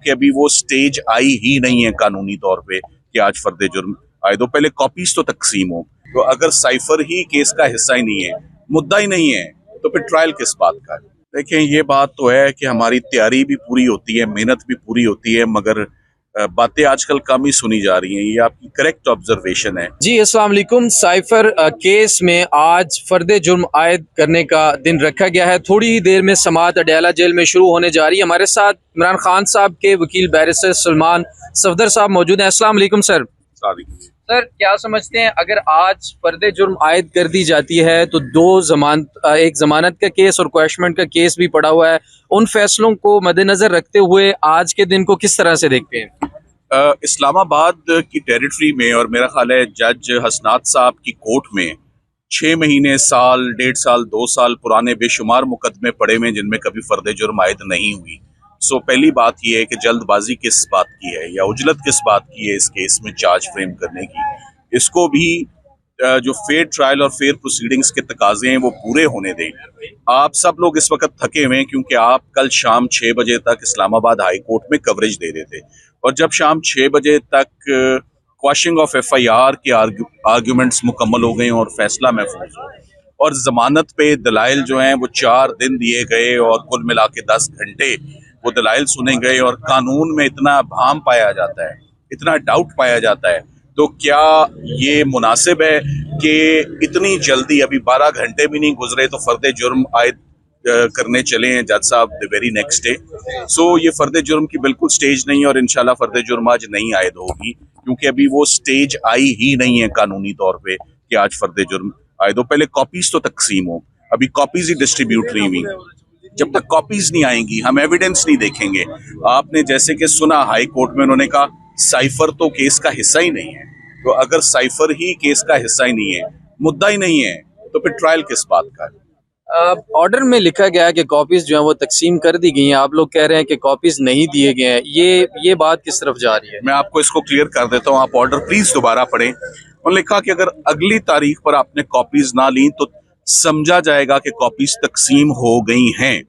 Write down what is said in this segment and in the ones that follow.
क्योंकि अभी वो स्टेज आई ही नहीं है कानूनी तौर पे कि आज फर्द जुर्म आए। तो पहले कॉपीज तो तकसीम हो। तो अगर साइफर ही केस का हिस्सा ही नहीं है, मुद्दा ही नहीं है, तो फिर ट्रायल किस बात का है? देखें, ये बात तो है कि हमारी तैयारी भी पूरी होती है, मेहनत भी पूरी होती है, मगर बातें आजकल कम ही सुनी जा रही हैं। ये आपकी करेक्ट ऑब्जर्वेशन है। जी अस्सलाम वालेकुम। साइफर केस में आज फर्द जुर्म आयद करने का दिन रखा गया है। थोड़ी ही देर में समाअत अडयाला जेल में शुरू होने जा रही है। हमारे साथ इमरान खान साहब के वकील बैरिस्टर सलमान सफदर साहब मौजूद हैं। अस्सलाम वालेकुम सर। सर, क्या समझते हैं, अगर आज फर्द जुर्म आयद कर दी जाती है तो एक जमानत का केस और क्वैशमेंट का केस भी पड़ा हुआ है, उन फैसलों को मद्देनजर रखते हुए आज के दिन को किस तरह से देखते हैं? इस्लामाबाद की टेरिटरी में और मेरा ख्याल है जज हसनात साहब की कोर्ट में 6 महीने, साल, 1.5 साल, 2 साल पुराने बेशुमार मुकदमे पड़े हुए जिनमें कभी फर्द जुर्म आयद नहीं हुई। सो पहली बात यह है कि जल्दबाजी किस बात की है या उजलत किस बात की है इस केस में चार्ज फ्रेम करने की। इसको भी जो फेयर ट्रायल और फेयर प्रोसीडिंग्स के तकाजे हैं वो पूरे होने दें। आप सब लोग इस वक्त थके हुए हैं क्योंकि आप कल शाम 6 बजे तक इस्लामाबाद हाई कोर्ट में कवरेज दे रहे थे, और जब शाम 6 बजे तक क्वाशिंग ऑफ FIR के आर्ग्यूमेंट्स मुकम्मल हो गए और फैसला महफूज हो और जमानत पे दलाइल जो हैं वो 4 दिन दिए गए और कुल मिला के 10 घंटे वो दलाइल सुने गए, और कानून में इतना भाम पाया जाता है, इतना डाउट पाया जाता है, तो क्या ये मुनासिब है कि इतनी जल्दी, अभी 12 घंटे भी नहीं गुजरे तो फर्द जुर्म आयद करने चले हैं जज साहब द वेरी नेक्स्ट डे? सो ये फर्द जुर्म की बिल्कुल स्टेज नहीं है और इंशाल्लाह फर्द जुर्म आज नहीं आयद होगी, क्योंकि अभी वो स्टेज आई ही नहीं है कानूनी तौर पे कि आज फर्द जुर्म आयद हो। पहले कॉपीज तो तकसीम हो, अभी कॉपीज ही डिस्ट्रीब्यूट नहीं हुई। जब तक कॉपीज नहीं आएंगी हम एविडेंस नहीं देखेंगे। आपने जैसे कि सुना हाई कोर्ट में उन्होंने कहा साइफर तो केस का हिस्सा ही नहीं है। तो अगर साइफर ही केस का हिस्सा ही नहीं है, मुद्दा ही नहीं है, तो फिर ट्रायल किस बात का है? ऑर्डर में लिखा गया है कि कॉपीज जो है वो तकसीम कर दी गई हैं, आप लोग कह रहे हैं कि कॉपीज नहीं दिए गए हैं। ये बात किस तरफ जा रही है? मैं आपको इसको क्लियर कर देता हूँ, आप ऑर्डर प्लीज दोबारा पढ़ें। उन्होंने लिखा कि अगर अगली तारीख पर आपने कॉपीज ना ली तो समझा जाएगा कि कॉपीज तकसीम हो गई हैं,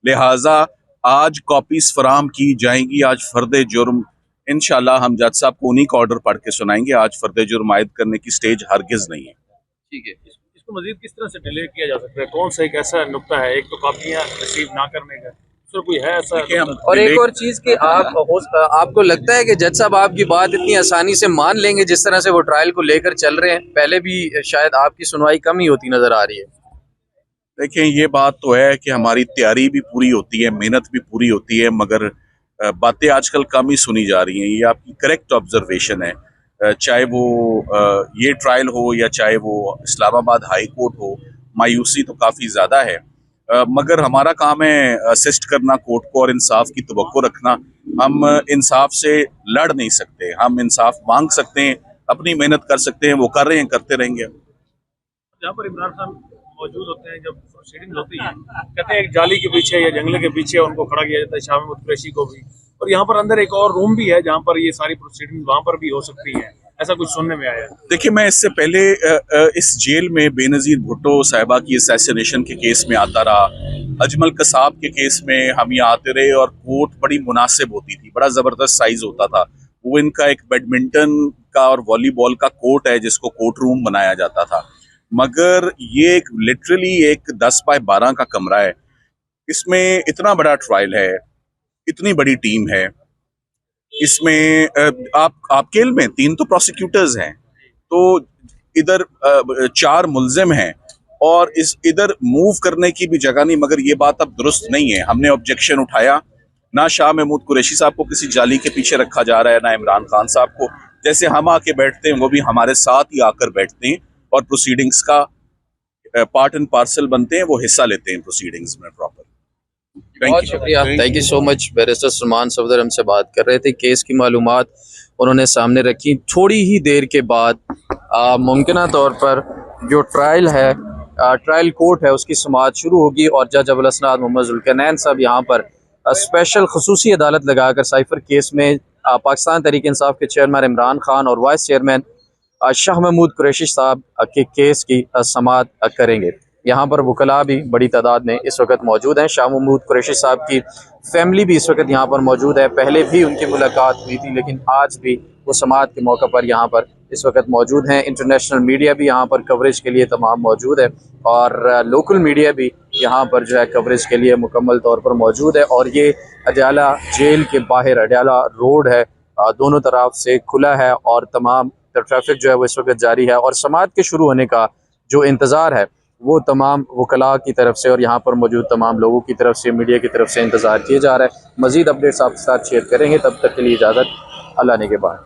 लिहाजा आज कॉपीज फराम की जाएंगी। आज फर्द जुर्म इंशाल्लाह हम जज साहब को उन्हीं का ऑर्डर पढ़ के सुनाएंगे। आज फर्द जुर्म आयद करने की स्टेज हरगिज नहीं है। ठीक है, इसको मजीद किस तरह से डिले किया जा सकता है? कौन सा एक ऐसा नुक्ता है, एक तो कापियां रिसीव ना करने का, तो कोई है ऐसा? और एक और चीज कि आपको लगता है कि जज साहब आपकी बात इतनी आसानी से मान लेंगे जिस तरह से वो ट्रायल को लेकर चल रहे हैं? पहले भी शायद आपकी सुनवाई कम ही होती नजर आ रही है। देखें, ये बात तो है कि हमारी तैयारी भी पूरी होती है, मेहनत भी पूरी होती है, मगर बातें आजकल कम ही सुनी जा रही हैं। ये आपकी करेक्ट ऑब्जर्वेशन है। चाहे वो ये ट्रायल हो या चाहे वो इस्लामाबाद हाई कोर्ट हो, मायूसी तो काफ़ी ज़्यादा है, मगर हमारा काम है असिस्ट करना कोर्ट को और इंसाफ की तवक्को रखना। हम इंसाफ से लड़ नहीं सकते, हम इंसाफ मांग सकते हैं, अपनी मेहनत कर सकते हैं, वो कर रहे हैं, करते रहेंगे। जहाँ पर इमरान खान मौजूद होते हैं, जब प्रोसीडिंग होती है, कहते हैं एक जाली के पीछे या जंगले के पीछे उनको खड़ा किया जाता है, शाह महमूद कुरैशी को भी, और यहाँ पर अंदर एक और रूम भी है जहाँ पर ये सारी प्रोसीडिंग वहाँ पर भी हो सकती है, ऐसा कुछ सुनने में आया। देखिए, मैं इससे पहले इस जेल में बेनज़ीर भुट्टो साहिबा की असैसिनेशन के केस में आता रहा, अजमल कसाब के केस में हम यहाँ आते रहे, और कोर्ट बड़ी मुनासिब होती थी, बड़ा ज़बरदस्त साइज होता था वो। इनका एक बैडमिंटन का और वॉलीबॉल का कोर्ट है जिसको कोर्ट रूम बनाया जाता था, मगर ये एक लिटरली एक 10 बाय 12 का कमरा है। इसमें इतना बड़ा ट्रायल है, इतनी बड़ी टीम है, इसमें आप केल में 3 तो प्रोसिक्यूटर्स हैं, तो इधर 4 मुल्जिम हैं, और इधर मूव करने की भी जगह नहीं। मगर ये बात अब दुरुस्त नहीं है। हमने ऑब्जेक्शन उठाया, ना शाह महमूद कुरैशी साहब को किसी जाली के पीछे रखा जा रहा है, ना इमरान खान साहब को। जैसे हम आके बैठते हैं वो भी हमारे साथ ही आकर बैठते हैं और प्रोसीडिंग्स का पार्ट एंड पार्सल बनते हैं, वो हिस्सा लेते हैं प्रोसीडिंग्स में प्रॉपर। बहुत शुक्रिया, thank you so much. Barrister Salman Safdar हमसे बात कर रहे थे, केस की मालूमात उन्होंने सामने रखी। थोड़ी ही देर के बाद मुमकिन तौर पर जो ट्रायल है, ट्रायल कोर्ट है, उसकी समाअत शुरू होगी और जज अबुल असनाद मोहम्मद जुल्करनैन साहब यहाँ पर स्पेशल खसूसी अदालत लगाकर साइफर केस में पाकिस्तान तहरीक इंसाफ के चेयरमैन इमरान खान और वाइस चेयरमैन शाह महमूद कुरैशी साहब के केस की समाअत करेंगे। यहाँ पर वकला भी बड़ी तादाद में इस वक्त मौजूद हैं। शाह महमूद कुरैशी साहब की फैमिली भी इस वक्त यहाँ पर मौजूद है। पहले भी उनकी मुलाकात हुई थी, लेकिन आज भी वो समात के मौके पर यहाँ पर इस वक्त मौजूद हैं। इंटरनेशनल मीडिया भी यहाँ पर कवरेज के लिए तमाम मौजूद है और लोकल मीडिया भी यहाँ पर जो है कवरेज के लिए मुकम्मल तौर पर मौजूद है। और ये अडयाला जेल के बाहर अडयाला रोड है, दोनों तरफ से खुला है और तमाम ट्रैफिक जो है वो इस वक्त जारी है। और समात के शुरू होने का जो इंतज़ार है वो तमाम वकला की तरफ से और यहाँ पर मौजूद तमाम लोगों की तरफ से, मीडिया की तरफ से इंतज़ार किया जा रहा है। मज़ीद अपडेट्स आपके साथ शेयर करेंगे, तब तक के लिए इजाज़त, अल्लाह ने के बाद।